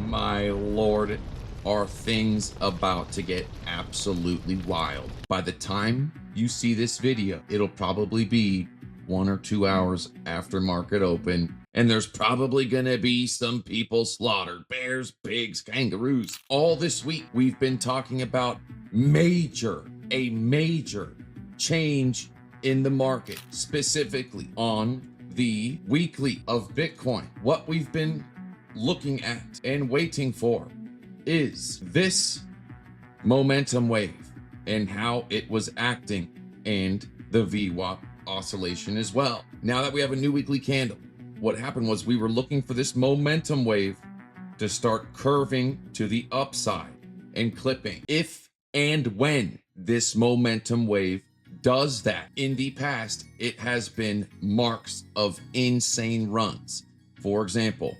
My lord, are things about to get absolutely wild. By the time you see this video, it'll probably be 1 or 2 hours after market open, and there's probably gonna be some people slaughtered. Bears, pigs, kangaroos. All this week, we've been talking about a major change in the market, specifically on the weekly of Bitcoin. What we've been looking at and waiting for is this momentum wave and how it was acting, and the VWAP oscillation as well. Now that we have a new weekly candle, what happened was we were looking for this momentum wave to start curving to the upside and clipping. If and when this momentum wave does that, in the past, it has been marks of insane runs. For example,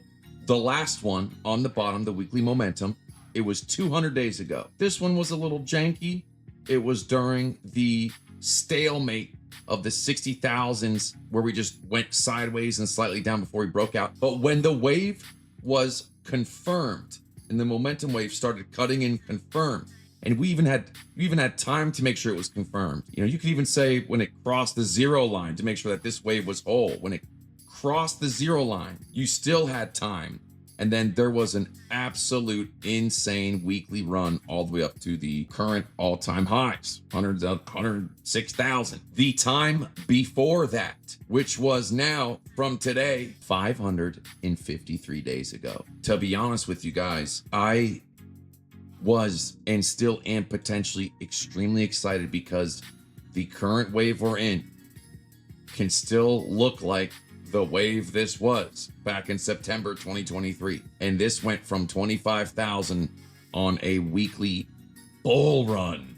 the last one on the bottom, the weekly momentum, it was 200 days ago. This one was a little janky. It was during the stalemate of the 60,000s where we just went sideways and slightly down before we broke out. But when the wave was confirmed and the momentum wave started cutting in confirmed, and we even had time to make sure it was confirmed. You know, you could even say when it crossed the zero line to make sure that this wave was whole. When it crossed the zero line, you still had time. And then there was an absolute insane weekly run all the way up to the current all-time highs, 106,000. The time before that, which was now from today, 553 days ago. To be honest with you guys, I was and still am potentially extremely excited because the current wave we're in can still look like the wave this was back in September 2023. And this went from 25,000 on a weekly bull run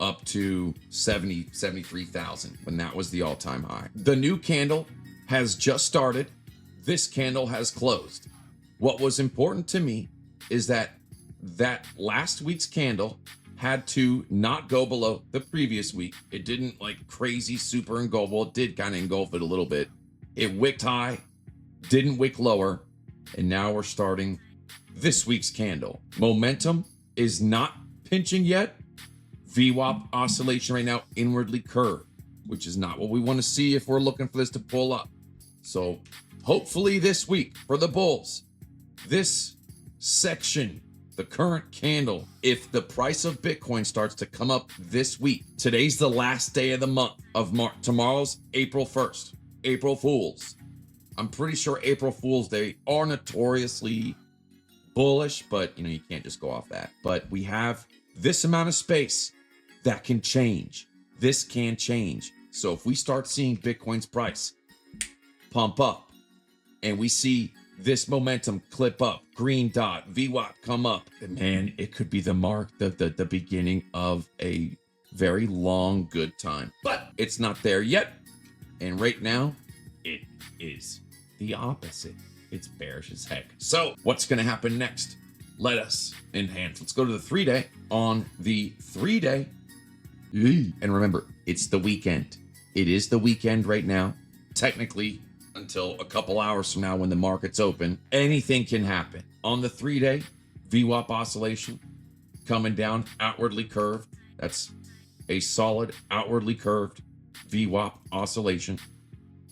up to 73,000 when that was the all-time high. The new candle has just started. This candle has closed. What was important to me is that last week's candle had to not go below the previous week. It didn't like crazy super engulf. Well, it did kind of engulf it a little bit. It wicked high, didn't wick lower, and now we're starting this week's candle. Momentum is not pinching yet. VWAP oscillation right now inwardly curved, which is not what we want to see if we're looking for this to pull up. So hopefully this week for the bulls, this section, the current candle, if the price of Bitcoin starts to come up this week, today's the last day of the month of March. Tomorrow's April 1st. April Fools. I'm pretty sure April Fools Day are notoriously bullish, but you know, you can't just go off that. But we have this amount of space that can change. This can change. So if we start seeing Bitcoin's price pump up and we see this momentum clip up, green dot, VWAP come up, man, it could be the mark, the beginning of a very long good time. But it's not there yet. And right now, it is the opposite. It's bearish as heck. So what's going to happen next? Let us enhance. Let's go to the 3-day. On the 3-day, and remember, it's the weekend. It is the weekend right now. Technically, until a couple hours from now when the market's open, anything can happen. On the 3-day, VWAP oscillation coming down, outwardly curved. That's a solid outwardly curved VWAP oscillation.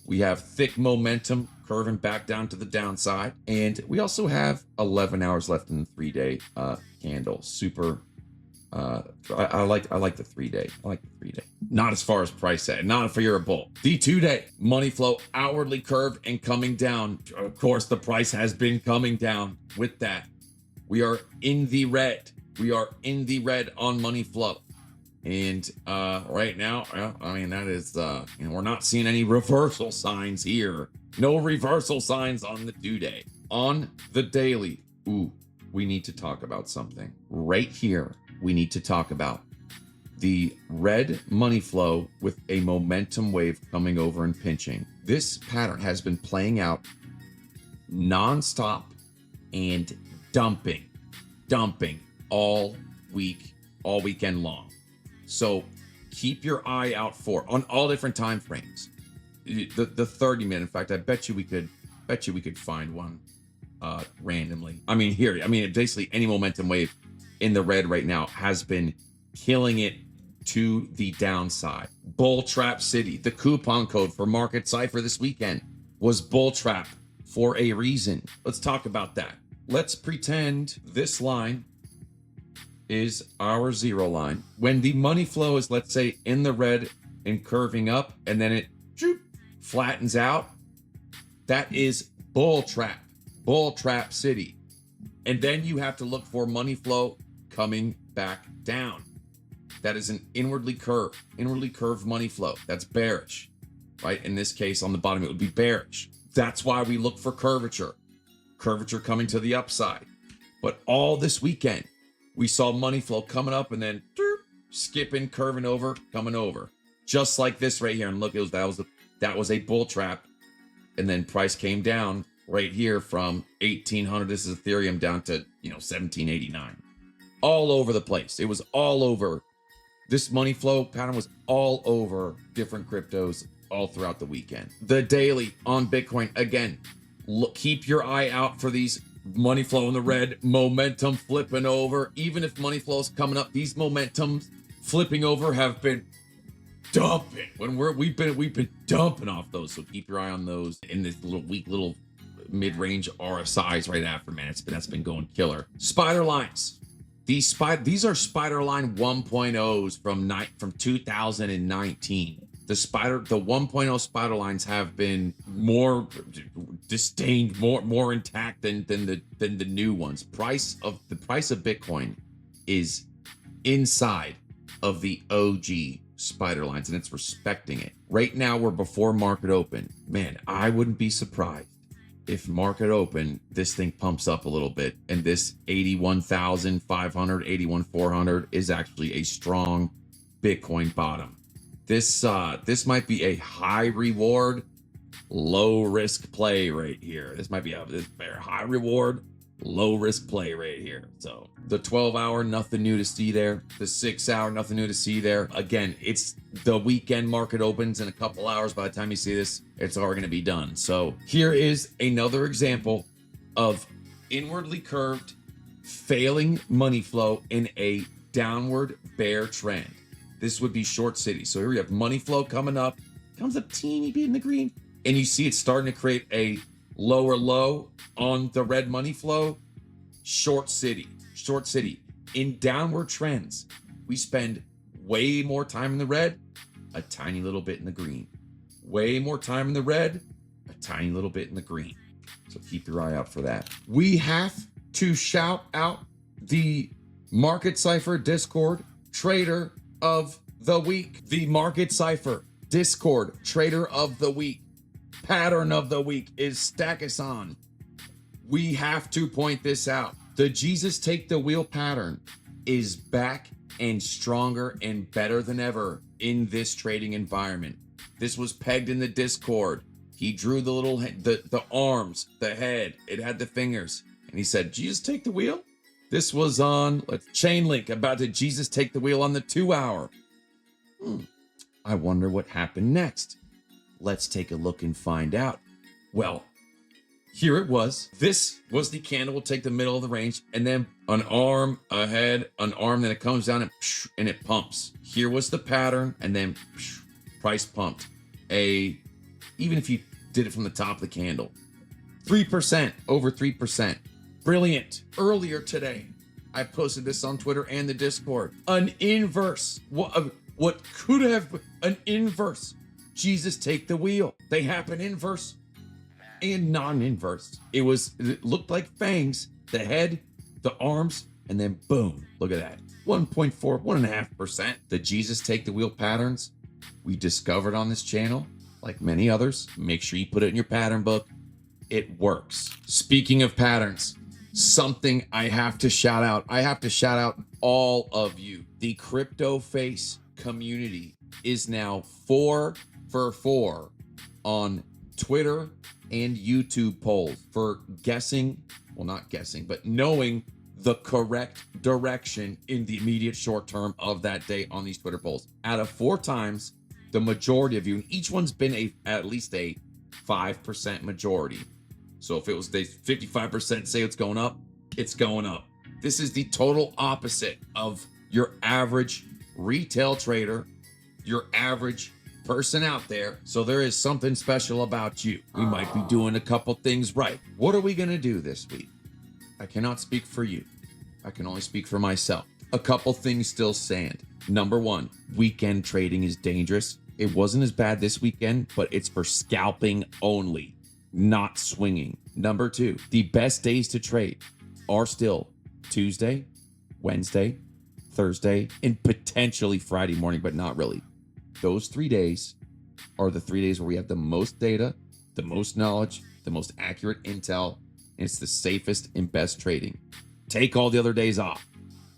We have thick momentum curving back down to the downside, and we also have 11 hours left in the 3-day candle. Super. I like the 3-day. I like the 3-day. Not as far as price at. Not if you're a bull. The 2-day money flow outwardly curved and coming down. Of course, the price has been coming down. With that, we are in the red. We are in the red on money flow. And right now, I mean, that is, you know, we're not seeing any reversal signs here. No reversal signs on the 2-day. On the daily, we need to talk about something. Right here, we need to talk about the red money flow with a momentum wave coming over and pinching. This pattern has been playing out nonstop and dumping all weekend long. So keep your eye out for on all different time frames. The 30-minute. In fact, I bet you we could find one randomly. I mean, basically any momentum wave in the red right now has been killing it to the downside. Bull Trap City, the coupon code for Market Cipher this weekend was Bull Trap for a reason. Let's talk about that. Let's pretend this line is our zero line. When the money flow is, let's say, in the red and curving up, and then it flattens out, that is Bull Trap City. And then you have to look for money flow coming back down. That is an inwardly curved money flow. That's bearish, right? In this case, on the bottom, it would be bearish. That's why we look for curvature coming to the upside. But all this weekend, we saw money flow coming up and then skipping, curving over, coming over. Just like this right here. And look, that was a bull trap. And then price came down right here from 1800. This is Ethereum down to, 1789. All over the place. It was all over. This money flow pattern was all over different cryptos all throughout the weekend. The daily on Bitcoin, again, keep your eye out for these money flow in the red, momentum flipping over. Even if money flow is coming up, these momentums flipping over have been dumping. We've been dumping off those, so keep your eye on those in this weak little mid-range RSIs right after, man. That's been going killer. Spider lines. These are spider line 1.0s from 2019. The 1.0 spider lines have been more disdained, more intact than the new ones. The price of Bitcoin is inside of the OG spider lines, and it's respecting it. Right now, we're before market open. Man, I wouldn't be surprised if market open, this thing pumps up a little bit, and this 81,500, 81,400 is actually a strong Bitcoin bottom. This might be a high reward, low risk play right here. This might be a high reward, low risk play right here. So the 12-hour, nothing new to see there. The 6-hour, nothing new to see there. Again, it's the weekend market opens in a couple hours. By the time you see this, it's already going to be done. So here is another example of inwardly curved, failing money flow in a downward bear trend. This would be short city. So here we have money flow coming up, comes up teeny bit in the green, and you see it's starting to create a lower low on the red money flow. Short city in downward trends. We spend way more time in the red, a tiny little bit in the green. Way more time in the red, a tiny little bit in the green. So keep your eye out for that. We have to shout out the Market Cipher Discord Trader of the Week. The Market Cipher Discord Trader of the Week. Pattern of the week is Stackathon. We have to point this out. The Jesus Take the Wheel pattern is back and stronger and better than ever in this trading environment. This was pegged in the Discord. He drew the little the arms, the head. It had the fingers, and he said, "Jesus take the wheel." This was on Chainlink about to Jesus take the wheel on the 2-hour. I wonder what happened next. Let's take a look and find out. Well, here it was. This was the candle. We'll take the middle of the range, and then an arm ahead, an arm, then it comes down and it pumps. Here was the pattern, and then price pumped. Even if you did it from the top of the candle, 3%, over 3%. Brilliant. Earlier today, I posted this on Twitter and the Discord. An inverse. What could have been an inverse Jesus Take the Wheel. They happen inverse and non-inverse. It looked like fangs, the head, the arms, and then boom, look at that. 1.5%. The Jesus Take the Wheel patterns we discovered on this channel, like many others. Make sure you put it in your pattern book. It works. Speaking of patterns, something I have to shout out. I have to shout out all of you. The CryptoFace community is now 4 for 4 on Twitter and YouTube polls for guessing, well, not guessing, but knowing the correct direction in the immediate short term of that day on these Twitter polls. Out of 4 times, the majority of you, and each one's been at least a 5% majority. So if it was they 55% say it's going up, it's going up. This is the total opposite of your average retail trader, your average person out there. So there is something special about you. We might be doing a couple things right. What are we going to do this week? I cannot speak for you. I can only speak for myself. A couple things still stand. Number one, weekend trading is dangerous. It wasn't as bad this weekend, but it's for scalping only, not swinging. Number two, the best days to trade are still Tuesday, Wednesday, Thursday, and potentially Friday morning, but not really. Those 3 days are the 3 days where we have the most data, the most knowledge, the most accurate intel, and it's the safest and best trading. Take all the other days off.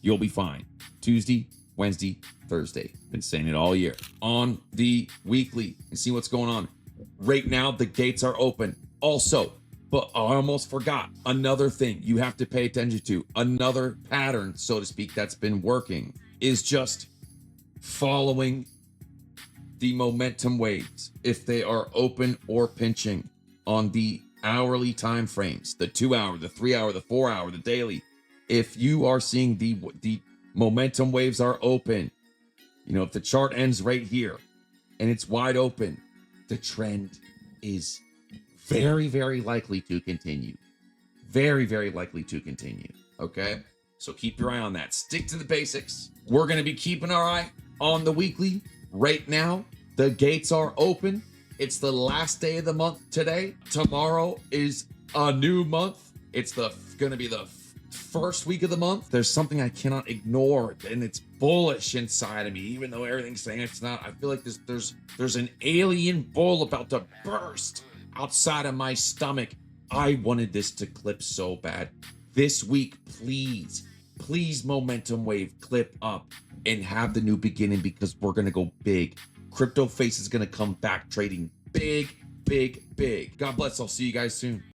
You'll be fine. Tuesday, Wednesday, Thursday. Been saying it all year. On the weekly and see what's going on. Right now, the gates are open. Also, but I almost forgot another thing you have to pay attention to. Another pattern, so to speak, that's been working is just following the momentum waves. If they are open or pinching on the hourly time frames, the 2 hour, the 3 hour, the 4 hour, the daily. If you are seeing the momentum waves are open, you know, if the chart ends right here and it's wide open, the trend is very, very likely to continue. Very, very likely to continue. Okay. So keep your eye on that. Stick to the basics. We're going to be keeping our eye on the weekly. Right now, the gates are open. It's the last day of the month today. Tomorrow is a new month. It's going to be the first week of the month. There's something I cannot ignore, and it's bullish inside of me, even though everything's saying it's not. I feel like there's an alien bull about to burst outside of my stomach. I wanted this to clip so bad. This week, please momentum wave clip up and have the new beginning, because we're going to go big. CryptoFace is going to come back trading big. God bless. I'll see you guys soon.